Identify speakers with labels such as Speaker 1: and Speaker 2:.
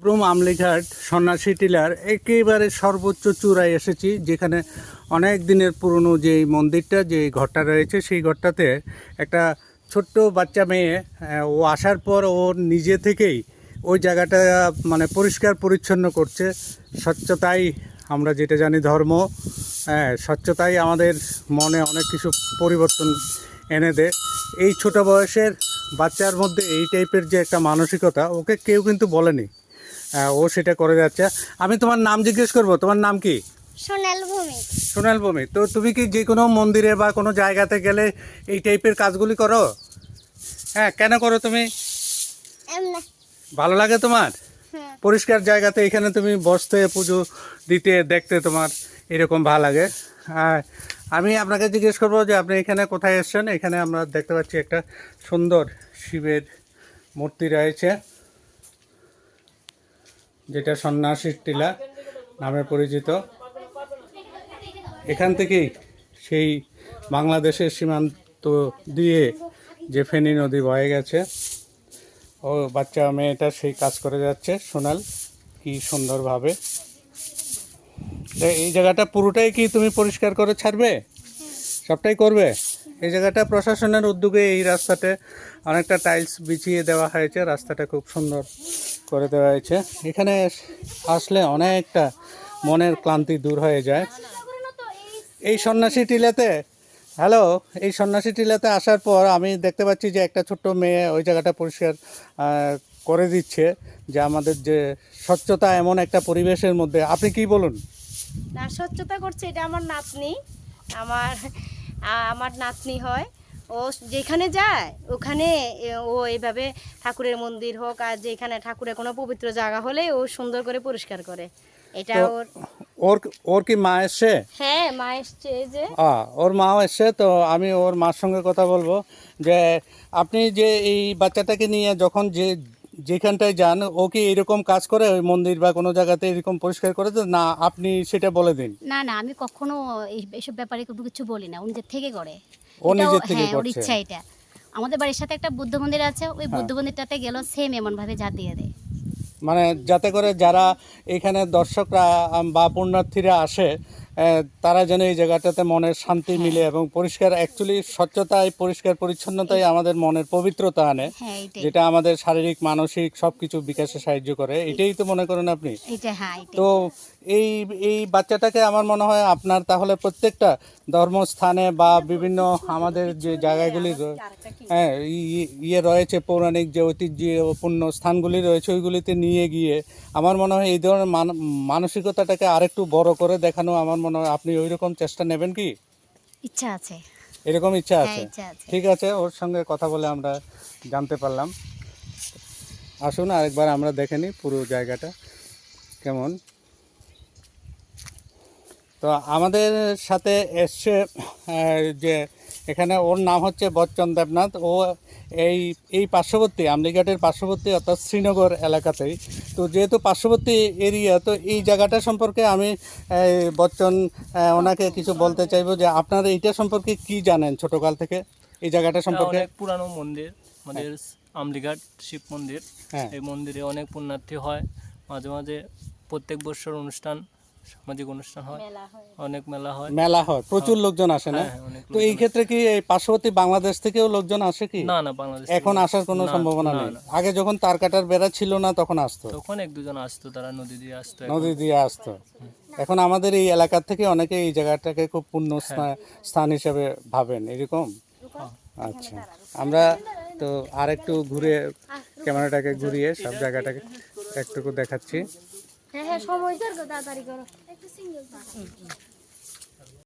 Speaker 1: শিবরুম আমলিঘাট সন্ন্যাসী টিলার একেবারে সর্বোচ্চ চূড়ায় এসেছি, যেখানে অনেক দিনের পুরনো যে মন্দিরটা, যে ঘরটা রয়েছে, সেই ঘরটাতে একটা ছোট্ট বাচ্চা মেয়ে, ও আসার পর ও নিজে থেকেই ওই জায়গাটা মানে পরিষ্কার পরিচ্ছন্ন করছে। স্বচ্ছতাই আমরা যেটা জানি ধর্ম, স্বচ্ছতাই আমাদের মনে অনেক কিছু পরিবর্তন এনে দেয়। এই ছোট বয়সের বাচ্চার মধ্যে এই টাইপের যে একটা মানসিকতা, ওকে কেউ কিন্তু বলেনি, ও সেটা করে যাচ্ছে। আমি তোমার নাম জিজ্ঞেস করব, তোমার নাম কি?
Speaker 2: সোনাল ভূমি।
Speaker 1: সোনাল ভূমি। তো তুমি কি যে কোনো মন্দিরে বা কোনো জায়গাতে গেলে এই টাইপের কাজগুলি করো? হ্যাঁ, কেন করো তুমি?
Speaker 2: এমনি।
Speaker 1: ভালো লাগে তোমার?
Speaker 2: হ্যাঁ।
Speaker 1: পরিষ্কার জায়গাতে এখানে তুমি বসতে, পুজো দিতে, দেখতে তোমার এরকম ভালো লাগে। আমি আপনাকে জিজ্ঞেস করবো যে আপনি এখানে কোথায় এসছেন। এখানে আমরা দেখতে পাচ্ছি একটা সুন্দর শিবের মূর্তি রয়েছে, যেটা সন্ন্যাসীর টিলা নামে পরিচিত। এখান থেকেই সেই বাংলাদেশের সীমান্ত দিয়ে যে ফেনী নদী বয়ে গেছে, ও বাচ্চা মেয়েটা সেই কাজ করে যাচ্ছে। সোনাল, কি সুন্দরভাবে। এই জায়গাটা পুরোটাই কি তুমি পরিষ্কার করে ছাড়বে? সবটাই করবে? এই জায়গাটা প্রশাসনের উদ্যোগে এই রাস্তাতে অনেকটা টাইলস বিছিয়ে দেওয়া হয়েছে, রাস্তাটা খুব সুন্দর করে দেওয়া হয়েছে। এখানে আসলে অনেকটা মনের ক্লান্তি দূর হয়ে যায়। এই সন্ন্যাসী টিলাতে এই সন্ন্যাসী টিলাতে আসার পর আমি দেখতে পাচ্ছি যে একটা ছোট্ট মেয়ে ওই জায়গাটা পরিষ্কার করে দিচ্ছে, যে আমাদের যে স্বচ্ছতা এমন একটা পরিবেশের মধ্যে। আপনি কি বলুন?
Speaker 3: না, স্বচ্ছতা করছে এটা আমার নাতনি। আমার আমার নাতনি হয়। ও যেখানে যায় ওখানে ও এইভাবে ঠাকুরের মন্দির হোক আর যেখানে ঠাকুরের কোনো পবিত্র জায়গা হলে ও সুন্দর করে পরিষ্কার করে। এটা
Speaker 1: ওর কি মা এসছে?
Speaker 3: হ্যাঁ, মা এসছে। এই যে
Speaker 1: ওর মাও এসছে। তো আমি ওর মার সঙ্গে কথা বলবো যে আপনি যে এই বাচ্চাটাকে নিয়ে যখন যেখানটায় যান, ও কি এরকম কাজ করে ওই মন্দির বা কোনো জায়গাতে এরকম পরিষ্কার করে দেন না? আপনি সেটা বলে দিন।
Speaker 4: না না, আমি কখনো এইসব ব্যাপারে কোনো কিছু বলি না। ও নিজের থেকে করে।
Speaker 1: ও নিজের থেকে
Speaker 4: হ্যাঁ, ওর
Speaker 1: করছে।
Speaker 4: ইচ্ছা এটা। আমাদের বাড়ির সাথে একটা বুদ্ধ মন্দির আছে, ওই বুদ্ধ মন্দিরটাতে গেল সেম এমন ভাবে ঝাঁট দিয়ে দেয়।
Speaker 1: মানে যাতে করে যারা এখানে দর্শকরা বা পুণ্যার্থীরা আসে, তারা যেন এই জায়গাটাতে মনের শান্তি মিলে এবং পরিষ্কার, অ্যাকচুয়ালি স্বচ্ছতায়, পরিষ্কার পরিচ্ছন্নতাই আমাদের মনের পবিত্রতা আনে,
Speaker 4: হ্যাঁ, এটাই।
Speaker 1: যেটা আমাদের শারীরিক মানসিক সব কিছু বিকাশে সাহায্য করে। এটাই তো মনে করেন আপনি?
Speaker 4: এটা হ্যাঁ, এটাই।
Speaker 1: তো এই এই বাচ্চাটাকে আমার মনে হয় আপনার তাহলে প্রত্যেকটা ধর্মস্থানে বা বিভিন্ন আমাদের যে জায়গাগুলি ইয়ে রয়েছে, পৌরাণিক যে ঐতিহ্যপূর্ণ স্থানগুলি রয়েছে, ওইগুলিতে নিয়ে গিয়ে আমার মনে হয় এই ধরনের মানসিকতাটাকে আরেকটু বড় করে দেখানো, আমার মনে হয় আপনি ওই রকম চেষ্টা নেবেন কি?
Speaker 4: ইচ্ছা আছে।
Speaker 1: এরকম ইচ্ছা
Speaker 4: হ্যাঁ,
Speaker 1: আছে?
Speaker 4: ইচ্ছা আছে।
Speaker 1: ঠিক আছে, ওর সঙ্গে কথা বলে আমরা জানতে পারলাম। আসুন আরেকবার আমরা দেখে নিই পুরো জায়গাটা কেমন। তো আমাদের সাথে এসছে যে এখানে ওর নাম হচ্ছে বচ্চন দেবনাথ। ও এই পার্শ্ববর্তী আমলিঘাটের পার্শ্ববর্তী অর্থাৎ শ্রীনগর এলাকাতেই। তো যেহেতু পার্শ্ববর্তী এরিয়া, তো এই জায়গাটা সম্পর্কে আমি বচ্চন ওনাকে কিছু বলতে চাইবো যে আপনারা এইটা সম্পর্কে কি জানেন ছোটকাল থেকে এই জায়গাটা সম্পর্কে?
Speaker 5: অনেক পুরানো মন্দির আমাদের আমলিঘাট শিব মন্দির।
Speaker 1: হ্যাঁ,
Speaker 5: এই মন্দিরে অনেক পুণ্যার্থী হয়। মাঝে মাঝে প্রত্যেক বছর অনুষ্ঠান, সামাজিক অনুষ্ঠান হয়, অনেক মেলা হয়,
Speaker 1: প্রচুর লোকজন আসে না?
Speaker 5: হ্যাঁ, অনেক
Speaker 1: তো এই ক্ষেত্রে কি এই পার্শ্ববর্তী বাংলাদেশ থেকেও লোকজন আসে কি?
Speaker 5: না না, বাংলাদেশ
Speaker 1: এখন আসার কোনো সম্ভাবনা নেই?
Speaker 5: না।
Speaker 1: আগে যখন তার কাটার বেড়া ছিল না তখন আসতো,
Speaker 5: তখন এক দুজন আসতো, তারা নদী দিয়ে আসতো।
Speaker 1: নদী দিয়ে আসতো। এখন আমাদের এই এলাকা থেকে অনেকে এই জায়গাটাকে খুব পূর্ণ স্থান হিসেবে ভাবেন, এরকম? আচ্ছা, আমরা তো আর একটু ঘুরে, ক্যামেরাটাকে ঘুরিয়ে সব জায়গাটাকে একটুকু দেখাচ্ছি।
Speaker 2: হ্যাঁ, সময় তাড়াতাড়ি করো। একটা সিঙ্গেল